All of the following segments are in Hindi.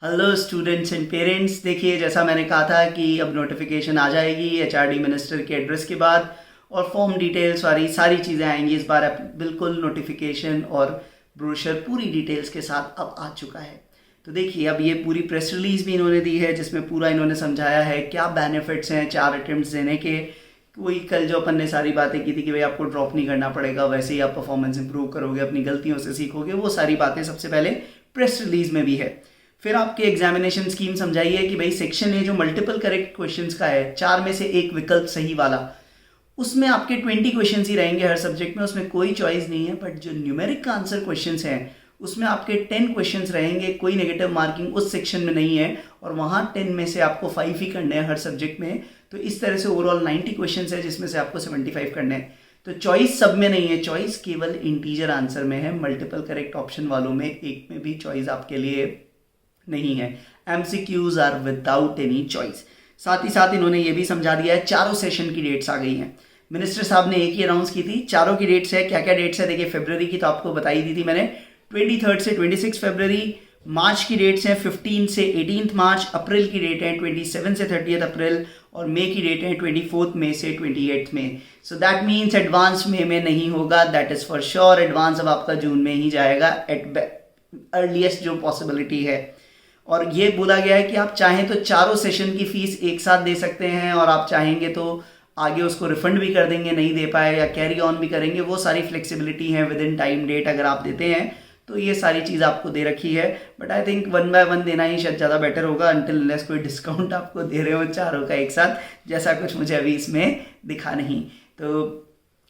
Hello students and parents. देखिए, जैसा मैंने कहा था कि अब नोटिफिकेशन आ जाएगी एचआरडी मिनिस्टर के एड्रेस के बाद और फॉर्म डिटेल्स वाली सारी चीज़ें आएंगी। इस बार अब बिल्कुल नोटिफिकेशन और ब्रोशर पूरी डिटेल्स के साथ अब आ चुका है। तो देखिए, अब ये पूरी प्रेस रिलीज भी इन्होंने दी है जिसमें पूरा इन्होंने समझाया है क्या बेनिफिट्स हैं 4 अटेम्प्ट्स देने के। वही कल जो अपन ने सारी बातें की थी कि भाई आपको ड्रॉप नहीं करना पड़ेगा, वैसे ही आप परफॉर्मेंस इंप्रूव करोगे, अपनी गलतियों से सीखोगे, वो सारी बातें सबसे पहले प्रेस रिलीज में भी है। फिर आपके एग्जामिनेशन स्कीम समझाई है कि भाई सेक्शन ए जो मल्टीपल करेक्ट क्वेश्चंस का है, 4 में से एक विकल्प सही वाला, उसमें आपके 20 क्वेश्चंस ही रहेंगे हर सब्जेक्ट में, उसमें कोई चॉइस नहीं है। बट जो न्यूमेरिक का आंसर क्वेश्चंस हैं उसमें आपके 10 क्वेश्चंस रहेंगे, कोई नेगेटिव मार्किंग उस सेक्शन में नहीं है और वहाँ 10 में से आपको 5 ही करने हैं हर सब्जेक्ट में। तो इस तरह से ओवरऑल 90 क्वेश्चंस है जिसमें से आपको 75 करने हैं। तो चॉइस सब में नहीं है, चॉइस केवल इंटीजर आंसर में है। मल्टीपल करेक्ट ऑप्शन वालों में एक में भी चॉइस आपके लिए नहीं है। MCQs are without any choice. साथ ही साथ इन्होंने ये भी समझा दिया है चारों सेशन की डेट्स आ गई हैं। मिनिस्टर साहब ने एक ही अनाउंस की थी, चारों की डेट्स है। क्या क्या डेट्स है देखिए, फरवरी की तो आपको बताई दी थी मैंने, 23 से 26 फरवरी। मार्च की डेट्स हैं 15 से 18 मार्च। अप्रैल की डेट है 27 से 30 अप्रैल और मई की डेट है 24 मई से 28 मई। सो दैट मीन्स एडवांस मई में नहीं होगा, that is for sure. Advance अब आपका जून में ही जाएगा एट अर्लीस्ट जो पॉसिबिलिटी है। और ये बोला गया है कि आप चाहें तो चारों सेशन की फीस एक साथ दे सकते हैं और आप चाहेंगे तो आगे उसको रिफंड भी कर देंगे, नहीं दे पाए या कैरी ऑन भी करेंगे, वो सारी फ्लेक्सिबिलिटी है विद इन टाइम डेट अगर आप देते हैं तो ये सारी चीज़ आपको दे रखी है। बट आई थिंक 1 बाय 1 देना ही शायद ज़्यादा बेटर होगा अनटिल अनलेस कोई डिस्काउंट आपको दे रहे हो चारों का एक साथ, जैसा कुछ मुझे अभी इसमें दिखा नहीं। तो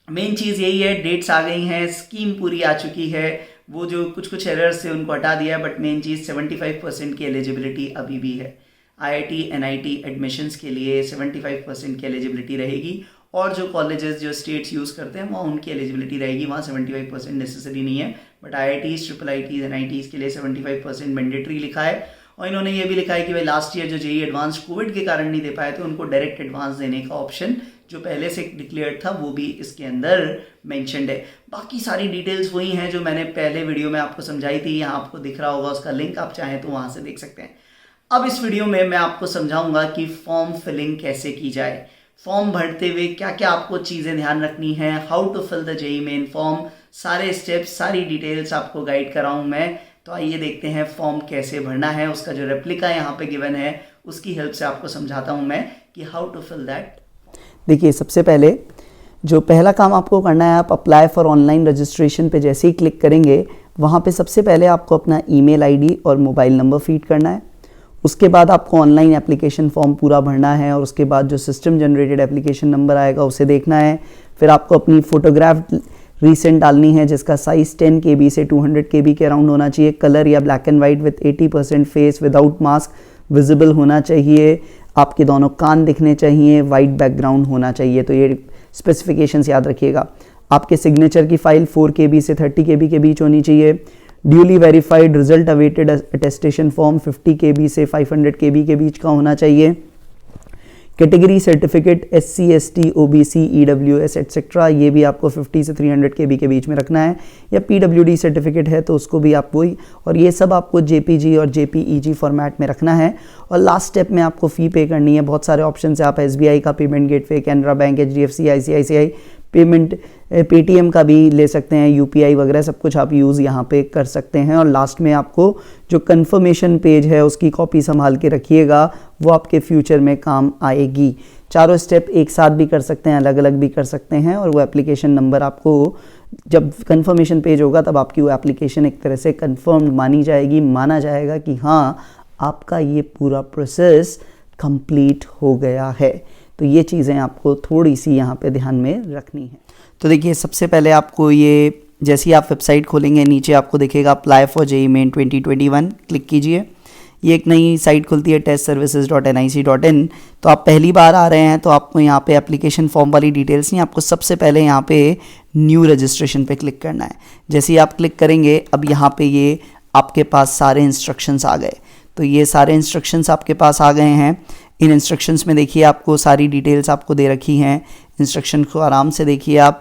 मेन चीज़ यही है, डेट्स आ गई हैं, स्कीम पूरी आ चुकी है, वो जो कुछ कुछ एरर्स थे उनको हटा दिया है। बट मेन चीज़ 75% की एलिजिबिलिटी अभी भी है। आईआईटी एनआईटी एडमिशन्स के लिए 75% की एलिजिबिलिटी रहेगी और जो कॉलेजेस जो स्टेट्स यूज़ करते हैं वहाँ उनकी एलिजिबिलिटी रहेगी, वहाँ 75% नेसेसरी नहीं है। बट आईआईटीज़, ट्रिपल आईटीज़, एनआईटीज़ के लिए 75% मैंडेटरी लिखा है। और इन्होंने ये भी लिखा है कि भाई लास्ट ईयर जो जेईई एडवांस कोविड के कारण नहीं दे पाए थे उनको डायरेक्ट एडवांस देने का ऑप्शन जो पहले से डिक्लेयर्ड था वो भी इसके अंदर मेंशन्ड है। बाकी सारी डिटेल्स वही हैं जो मैंने पहले वीडियो में आपको समझाई थी, यहाँ आपको दिख रहा होगा उसका लिंक, आप चाहें तो वहाँ से देख सकते हैं। अब इस वीडियो में मैं आपको समझाऊंगा कि फॉर्म फिलिंग कैसे की जाए, फॉर्म भरते हुए क्या क्या आपको चीज़ें ध्यान रखनी है, how to fill the JEE main form, सारे स्टेप्स, सारी डिटेल्स आपको गाइड कराऊँ मैं। तो आइए देखते हैं फॉर्म कैसे भरना है। उसका जो रेप्लिका यहाँ पे गिवन है उसकी हेल्प से आपको समझाता हूँ मैं कि हाउ टू फिल दैट। देखिए, सबसे पहले जो पहला काम आपको करना है, आप अप्लाई फॉर ऑनलाइन रजिस्ट्रेशन पे जैसे ही क्लिक करेंगे वहाँ पे सबसे पहले आपको अपना ईमेल आईडी और मोबाइल नंबर फीड करना है। उसके बाद आपको ऑनलाइन एप्लीकेशन फॉर्म पूरा भरना है और उसके बाद जो सिस्टम जनरेटेड एप्लीकेशन नंबर आएगा उसे देखना है। फिर आपको अपनी फ़ोटोग्राफ रीसेंट डालनी है जिसका साइज़ 10 KB से 200 KB के अराउंड होना चाहिए। कलर या black and white with 80% face without mask visible होना चाहिए। आपके दोनों कान दिखने चाहिए, वाइट बैकग्राउंड होना चाहिए। तो ये स्पेसिफिकेशंस याद रखिएगा। आपके सिग्नेचर की फाइल 4 KB से 30 KB के बीच होनी चाहिए। Duly verified result awaited attestation form 50 KB से 500 KB के बीच का होना चाहिए। Category certificate SC ST OBC EWS etcetera ये भी आपको 50 से 300 KB के बीच में रखना है, या PWD सर्टिफिकेट है तो उसको भी आपको ही, और ये सब आपको JPG और JPEG फॉर्मेट में रखना है। और लास्ट स्टेप में आपको फ़ी पे करनी है। बहुत सारे ऑप्शन है, आप SBI का payment gateway, Canara bank, HDFC, ICICI payment, Paytm का भी ले सकते हैं, UPI वगैरह सब कुछ आप यूज़ यहाँ पे कर सकते हैं। और लास्ट में आपको जो कंफर्मेशन पेज है उसकी कॉपी संभाल के रखिएगा, वो आपके फ्यूचर में काम आएगी। चारों स्टेप एक साथ भी कर सकते हैं, अलग अलग भी कर सकते हैं। और वो एप्लीकेशन नंबर आपको जब कंफर्मेशन पेज होगा तब आपकी वो एप्लीकेशन एक तरह से कंफर्म मानी जाएगी, माना जाएगा कि हाँ आपका ये पूरा प्रोसेस कंप्लीट हो गया है। तो ये चीज़ें आपको थोड़ी सी यहाँ पे ध्यान में रखनी है। तो देखिए, सबसे पहले आपको ये जैसे ही आप वेबसाइट खोलेंगे नीचे आपको दिखेगा apply for JEE main 2021, click कीजिए। ये एक नई साइट खुलती है testservices.nic.in। तो आप पहली बार आ रहे हैं तो आपको यहाँ पे एप्लीकेशन फॉर्म वाली डिटेल्स नहीं, आपको सबसे पहले यहाँ पे न्यू रजिस्ट्रेशन पे क्लिक करना है। जैसे ही आप क्लिक करेंगे अब यहाँ पे ये आपके पास सारे इंस्ट्रक्शंस आ गए। तो ये सारे इंस्ट्रक्शंस आपके पास आ गए हैं। इन इंस्ट्रक्शंस में देखिए आपको सारी डिटेल्स आपको दे रखी हैं। इंस्ट्रक्शन को आराम से देखिए आप।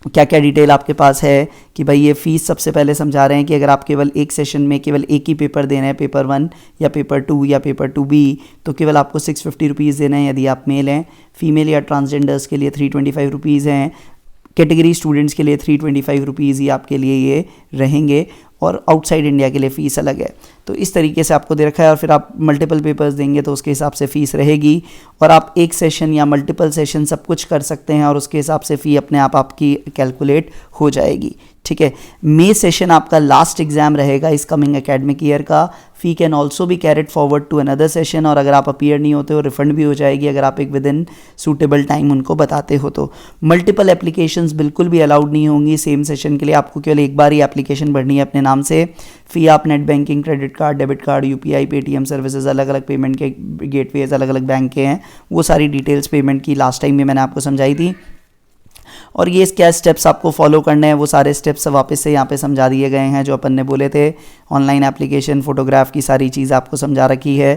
क्या क्या डिटेल आपके पास है कि भाई ये फ़ीस सबसे पहले समझा रहे हैं कि अगर आप केवल एक सेशन में केवल एक ही पेपर देना है, पेपर 1 या पेपर 2 या पेपर 2B, तो केवल आपको 650 रुपीज़ देना है यदि आप मेल हैं। फीमेल या ट्रांसजेंडर्स के लिए 325 रुपीज़ हैं। कैटेगरी स्टूडेंट्स के लिए 325 रुपीज़ ही आपके लिए ये रहेंगे, और आउटसाइड इंडिया के लिए फ़ीस अलग है। तो इस तरीके से आपको दे रखा है, और फिर आप मल्टीपल पेपर्स देंगे तो उसके हिसाब से फ़ीस रहेगी, और आप एक सेशन या मल्टीपल सेशन सब कुछ कर सकते हैं, और उसके हिसाब से फ़ी अपने आप आपकी कैलकुलेट हो जाएगी। ठीक है, मई सेशन आपका लास्ट एग्जाम रहेगा इस कमिंग एकेडमिक ईयर का। Fee can also be carried forward to another session, और अगर आप अपीयर नहीं होते हो रिफंड भी हो जाएगी अगर आप एक विद इन सूटेबल टाइम उनको बताते हो तो। मल्टीपल एप्लीकेशंस बिल्कुल भी अलाउड नहीं होंगी सेम सेशन के लिए, आपको केवल एक बार ही एप्लीकेशन भरनी है अपने नाम से। फ़ी आप net banking, credit card, debit card, UPI, Paytm services, अलग अलग पेमेंट के गेटवेज अलग अलग बैंक के हैं, वो सारी डिटेल्स पेमेंट की लास्ट टाइम में मैंने आपको समझाई थी। और ये क्या स्टेप्स आपको फॉलो करने हैं वो सारे स्टेप्स वापस से यहाँ पे समझा दिए गए हैं जो अपन ने बोले थे। ऑनलाइन एप्लीकेशन, फोटोग्राफ की सारी चीज़ आपको समझा रखी है।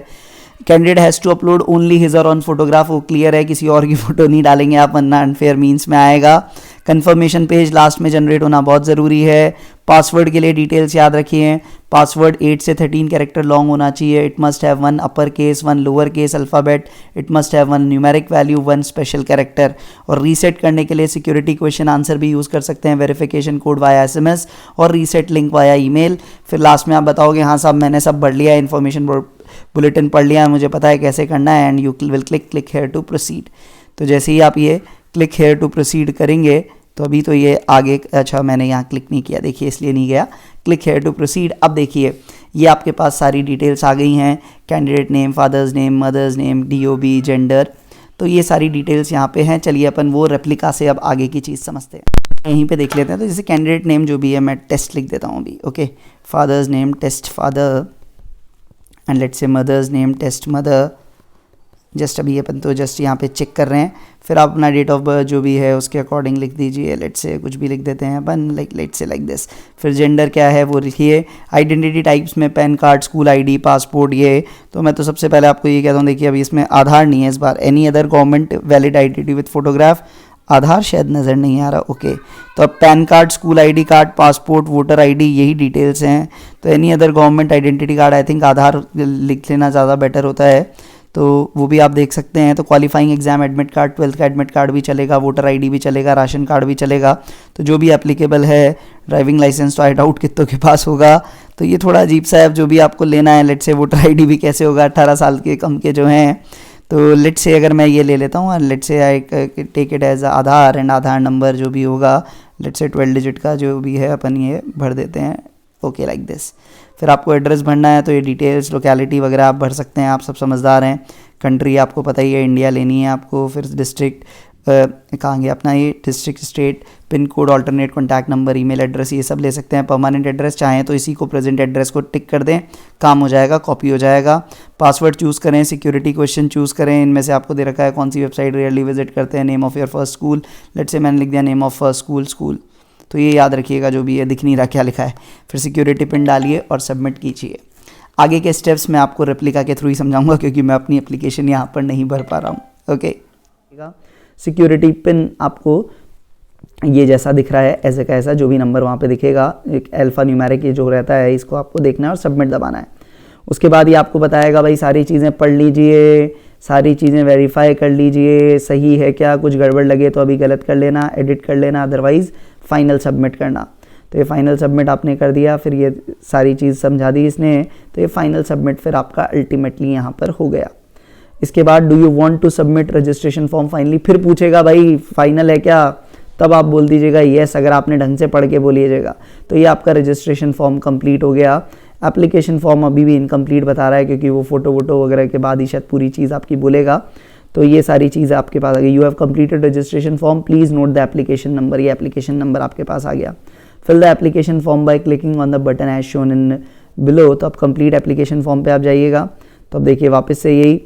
Candidate has to upload only his और ऑन फोटोग्राफ, वो क्लियर है, किसी और की फ़ोटो नहीं डालेंगे आप वरना अनफेयर मीन्स में आएगा। कंफर्मेशन पेज लास्ट में जनरेट होना बहुत ज़रूरी है। पासवर्ड के लिए डिटेल्स याद रखिए, पासवर्ड 8 से 13 कैरेक्टर लॉन्ग होना चाहिए। It must have 1 upper case, 1 lower case alphabet, it must have 1 numeric value, 1 special character. और रीसेट करने के लिए सिक्योरिटी क्वेश्चन आंसर भी यूज़ कर सकते हैं, वेरिफिकेशन कोड वाया SMS और रीसेट लिंक वाया ईमेल। फिर लास्ट में आप बताओगे हाँ साहब मैंने सब भर लिया है, इन्फॉर्मेशन बुलेटिन पढ़ लिया है, मुझे पता है कैसे करना है, and you will click here to proceed. तो जैसे ही आप ये क्लिक हेयर टू प्रोसीड करेंगे तो अभी तो ये आगे, अच्छा मैंने यहाँ क्लिक नहीं किया देखिए इसलिए नहीं गया, क्लिक हेयर टू प्रोसीड। अब देखिए ये आपके पास सारी डिटेल्स आ गई हैं, candidate name, father's name, mother's name, DOB, gender, तो ये सारी डिटेल्स यहाँ पे हैं। चलिए अपन वो रेप्लिका से अब आगे की चीज़ समझते हैं, यहीं पे देख लेते हैं। तो जैसे कैंडिडेट नेम जो भी है मैं टेस्ट लिख देता हूँ अभी, okay, father's name test father, and let's say mother's name test mother. Just अभी अपन तो जस्ट यहाँ पे चेक कर रहे हैं। फिर आप अपना डेट ऑफ बर्थ जो भी है उसके अकॉर्डिंग लिख दीजिए, लेट्स से कुछ भी लिख देते हैं अपन, लेट्स से लाइक दिस। फिर जेंडर क्या है वो लिखिए। आइडेंटिटी टाइप्स में pan card, school ID, passport, ये तो मैं तो सबसे पहले आपको ये कहता हूँ, देखिए अभी इसमें आधार नहीं है इस बार, any other government valid identity with photograph, Aadhaar शायद नज़र नहीं आ रहा, ओके। तो अब pan card, school ID card, passport, voter ID यही डिटेल्स हैं। तो any other government identity card, I think Aadhaar लिख लेना ज़्यादा बेटर होता है, तो वो भी आप देख सकते हैं। तो qualifying exam admit card, 12th का एडमिट कार्ड भी चलेगा, वोटर ID भी चलेगा, राशन कार्ड भी चलेगा, तो जो भी एप्लीकेबल है। ड्राइविंग लाइसेंस तो आई डाउट कितनों के पास होगा, तो ये थोड़ा अजीब सा है, जो भी आपको लेना है। लेट्स से वोटर ID भी कैसे होगा, 18 साल के कम के जो हैं, तो लेट्स से अगर मैं ये ले लेता हूँ, let's say I take it as Aadhaar, and Aadhaar number जो भी होगा लेट्स से 12 डिजिट का जो भी है अपन ये भर देते हैं, ओके लाइक दिस। फिर आपको एड्रेस भरना है तो ये डिटेल्स, लोकेलिटी वगैरह आप भर सकते हैं, आप सब समझदार हैं। कंट्री आपको पता ही है, इंडिया लेनी है आपको। फिर डिस्ट्रिक्ट कहाँ गया अपना ये, district, state, pin code, alternate contact number, email address, ये सब ले सकते हैं। परमानेंट एड्रेस चाहें तो इसी को प्रेजेंट एड्रेस को टिक कर दें, काम हो जाएगा, कॉपी हो जाएगा। पासवर्ड चूज़ करें, सिक्योरिटी क्वेश्चन चूज़ करें, इनमें से आपको दे रखा है कौन सी वेबसाइट रेयरली विजिट करते हैं। Name of your first school, let's say मैंने लिख दिया नेम ऑफ़ फर्स्ट स्कूल, तो ये याद रखिएगा जो भी है, दिख नहीं रहा क्या लिखा है। फिर सिक्योरिटी पिन डालिए और सबमिट कीजिए। आगे के स्टेप्स मैं आपको रेप्लिका के थ्रू ही समझाऊंगा क्योंकि मैं अपनी एप्लीकेशन यहाँ पर नहीं भर पा रहा हूँ, ओके। सिक्योरिटी पिन आपको ये जैसा दिख रहा है, ऐसे का ऐसा जो भी नंबर वहाँ पे दिखेगा, एक अल्फा न्यूमेरिक ये जो रहता है, इसको आपको देखना है और सबमिट दबाना है। उसके बाद ये आपको बताएगा भाई सारी चीज़ें पढ़ लीजिए, सारी चीज़ें वेरीफाई कर लीजिए, सही है क्या, कुछ गड़बड़ लगे तो अभी गलत कर लेना, एडिट कर लेना, अदरवाइज़ फाइनल सबमिट करना। तो ये फाइनल सबमिट आपने कर दिया, फिर ये सारी चीज़ समझा दी इसने, तो ये फाइनल सबमिट फिर आपका अल्टीमेटली यहाँ पर हो गया। इसके बाद do you want to submit registration form finally, फिर पूछेगा भाई फाइनल है क्या, तब आप बोल दीजिएगा येस, अगर आपने ढंग से पढ़ के बोलिएगा। तो ये आपका रजिस्ट्रेशन फॉर्म कंप्लीट हो गया। एप्लीकेशन फॉर्म अभी भी इनकम्प्लीट बता रहा है क्योंकि वो फोटो वोटो वगैरह के बाद ही शायद पूरी चीज़ आपकी बोलेगा। तो ये सारी चीज़ आपके पास आ गई। You have completed registration form, please note the application number, ये एप्लीकेशन नंबर आपके पास आ गया। Fill the application form by clicking on the button as shown in below, तो अब कंप्लीट एप्लीकेशन फॉर्म पे आप जाइएगा। तो अब देखिए वापस से यही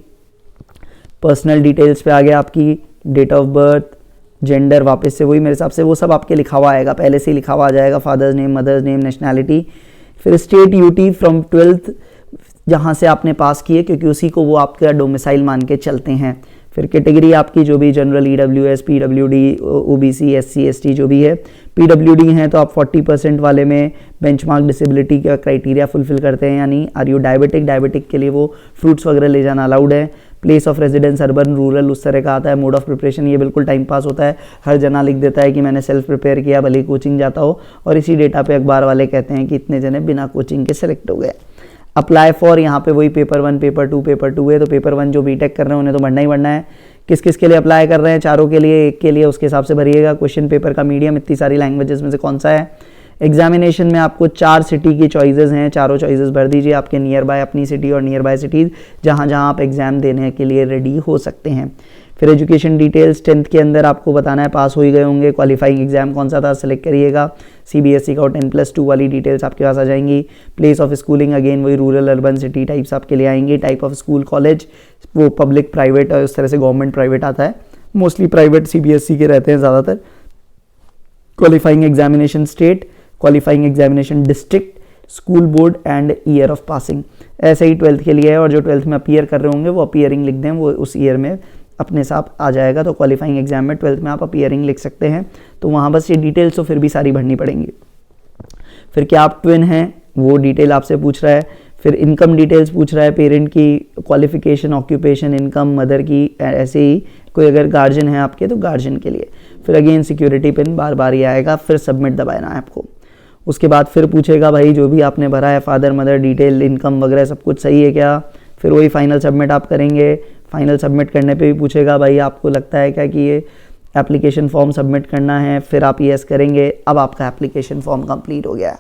पर्सनल डिटेल्स पे आ गया, आपकी डेट ऑफ बर्थ, जेंडर, वापस से वही मेरे हिसाब से वो सब आपके लिखा हुआ आएगा, पहले से ही लिखा हुआ आ जाएगा, father's name, mother's name, nationality, फिर स्टेट UT फ्रॉम 12th जहाँ से आपने पास किए, क्योंकि उसी को वो आपका डोमिसाइल मान के चलते हैं। फिर कैटेगरी आपकी जो भी general, EWS, PWD, OBC, SC, ST जो भी है। PWD हैं तो आप 40% वाले में बेंचमार्क डिसेबिलिटी का क्राइटेरिया फुलफिल करते हैं, यानी आर यू डायबिटिक, डायबिटिक के लिए वो फ्रूट्स वगैरह ले जाना अलाउड है। Place of residence urban, rural, उस तरह का आता है। मोड ऑफ प्रिपरेशन, ये बिल्कुल टाइम पास होता है, हर जना लिख देता है कि मैंने सेल्फ प्रिपेयर किया, भले ही कोचिंग जाता हो, और इसी डेटा पे अखबार वाले कहते हैं कि इतने जने बिना कोचिंग के सेलेक्ट हो गए। अप्लाई फॉर, यहाँ पे वही पेपर 1, पेपर 2, पेपर 2 है, तो पेपर 1 जो बीटेक कर रहे हैं उन्हें तो बढ़ना ही बढ़ना है। किस किस के लिए अप्लाई कर रहे हैं? चारों के लिए, एक के लिए, उसके हिसाब से भरिएगा। क्वेश्चन पेपर का मीडियम इतनी सारी लैंग्वेजेस में से कौन सा है? एग्जामिनेशन में आपको 4 सिटी की चॉइसेस हैं, चारों चॉइसेस भर दीजिए आपके नियर बाय अपनी सिटी और नियर बाय सिटीज़ जहाँ जहाँ आप एग्जाम देने के लिए रेडी हो सकते हैं। फिर एजुकेशन डिटेल्स, 10th के अंदर आपको बताना है, पास हो ही गए होंगे। क्वालिफाइंग एग्जाम कौन सा था सेलेक्ट करिएगा। CBSE का 10+2 वाली डिटेल्स आपके पास आ जाएंगी। प्लेस ऑफ स्कूलिंग, अगेन वही रूरल, अर्बन, सिटी टाइप्स आपके लिए आएंगे। टाइप ऑफ स्कूल, कॉलेज, वो पब्लिक, प्राइवेट और उस तरह से गवर्नमेंट, प्राइवेट आता है, मोस्टली प्राइवेट CBSE के रहते हैं ज़्यादातर। Qualifying examination state, qualifying examination district, school board and year of passing. ऐसे ही 12th के लिए है, और जो 12th में अपीयर कर रहे होंगे वो अपीयरिंग लिख दें, वो उस ईयर में अपने साथ आ जाएगा। तो क्वालिफाइंग एग्जाम में 12th में आप अपीयरिंग लिख सकते हैं, तो वहाँ बस ये डिटेल्स तो फिर भी सारी भरनी पड़ेंगी। फिर क्या आप ट्विन हैं, वो डिटेल आपसे पूछ रहा है। फिर इनकम डिटेल्स पूछ रहा है, पेरेंट की क्वालिफिकेशन, ऑक्यूपेशन, इनकम, मदर की, ऐसे ही कोई अगर गार्जियन है आपके तो गार्जियन के लिए। फिर अगेन सिक्योरिटी पिन बार बार ये आएगा, फिर सबमिट दबाना है आपको। उसके बाद फिर पूछेगा भाई जो भी आपने भरा है, फादर मदर डिटेल, इनकम वगैरह सब कुछ सही है क्या। फिर वही फाइनल सबमिट आप करेंगे। फाइनल सबमिट करने पे भी पूछेगा भाई आपको लगता है क्या कि ये एप्लीकेशन फॉर्म सबमिट करना है। फिर आप यस करेंगे, अब आपका एप्लीकेशन फॉर्म कंप्लीट हो गया है।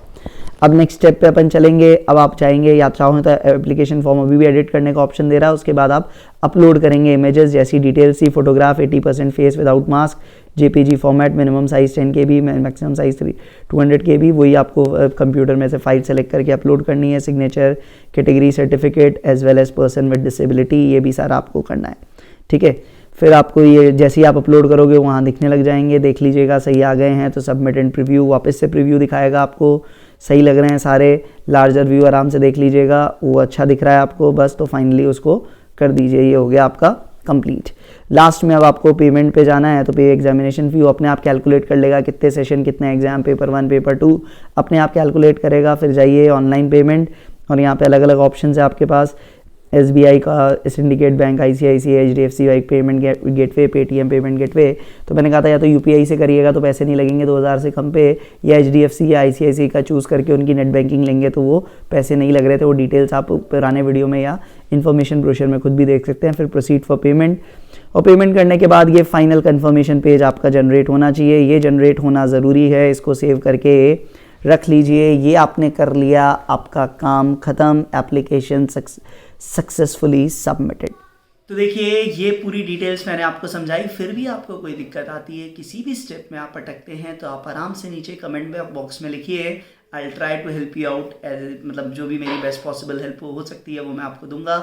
अब नेक्स्ट स्टेप पे अपन चलेंगे। अब आप चाहेंगे या चाहो तो एप्लीकेशन फॉर्म अभी भी एडिट करने का ऑप्शन दे रहा है। उसके बाद आप अपलोड करेंगे इमेजेस, जैसी details see, photograph 80% face without mask, JPG format, minimum size 10 KB, maximum size 200 KB। वही आपको कंप्यूटर में से फाइल सेलेक्ट करके अपलोड करनी है। Signature, category, certificate as well as person with disability, ये भी सारा आपको करना है, ठीक है। फिर आपको ये जैसे ही आप अपलोड करोगे वहाँ दिखने लग जाएंगे, देख लीजिएगा सही आ गए हैं तो सबमिट एंड प्रीव्यू, वापस से प्रीव्यू दिखाएगा आपको, सही लग रहे हैं सारे। लार्जर व्यू आराम से देख लीजिएगा, वो अच्छा दिख रहा है आपको बस, तो फाइनली उसको कर दीजिए। ये हो गया आपका कंप्लीट। लास्ट में अब आपको पेमेंट पे जाना है, तो पे एग्जामिनेशन फी अपने आप कैलकुलेट कर लेगा, कितने सेशन, कितने एग्जाम, पेपर 1, पेपर 2 अपने आप कैलकुलेट करेगा। फिर जाइए ऑनलाइन पेमेंट, और यहाँ पे अलग अलग ऑप्शन है आपके पास। SBI का, syndicate bank, ICICI, HDFC bank payment gateway, Paytm payment gateway. तो मैंने कहा था या तो UPI से करिएगा तो पैसे नहीं लगेंगे 2000 से कम पे, या HDFC या ICICI का चूज़ करके उनकी नेट बैंकिंग लेंगे तो वो पैसे नहीं लग रहे थे। वो डिटेल्स आप पुराने वीडियो में या इन्फॉर्मेशन ब्रोशर में खुद भी देख सकते हैं। फिर प्रोसीड फॉर पेमेंट, और पेमेंट करने के बाद ये फाइनल कन्फर्मेशन पेज आपका जनरेट होना चाहिए। ये जनरेट होना ज़रूरी है, इसको सेव करके रख लीजिए। ये आपने कर लिया, आपका काम ख़त्म, एप्लीकेशन सक्सेसफुली सबमिटेड। तो देखिए ये पूरी डिटेल्स मैंने आपको समझाई। फिर भी आपको कोई दिक्कत आती है, किसी भी स्टेप में आप अटकते हैं, तो आप आराम से नीचे कमेंट बॉक्स में लिखिए। I will try to help you out, मतलब जो भी मेरी बेस्ट पॉसिबल हेल्प हो सकती है वो मैं आपको दूंगा।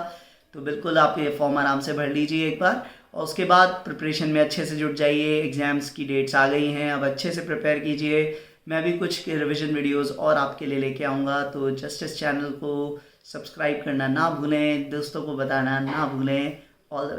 तो बिल्कुल आप ये फॉर्म आराम से भर लीजिए एक बार, और उसके बाद प्रिपरेशन में अच्छे से जुट जाइए। एग्ज़ाम्स की डेट्स आ गई हैं, अब अच्छे से प्रिपेयर कीजिए। मैं भी कुछ रिविजन वीडियोस और आपके लिए लेके आऊँगा, तो जस्ट इस चैनल को सब्सक्राइब करना ना भूलें, दोस्तों को बताना ना भूलें। All the best.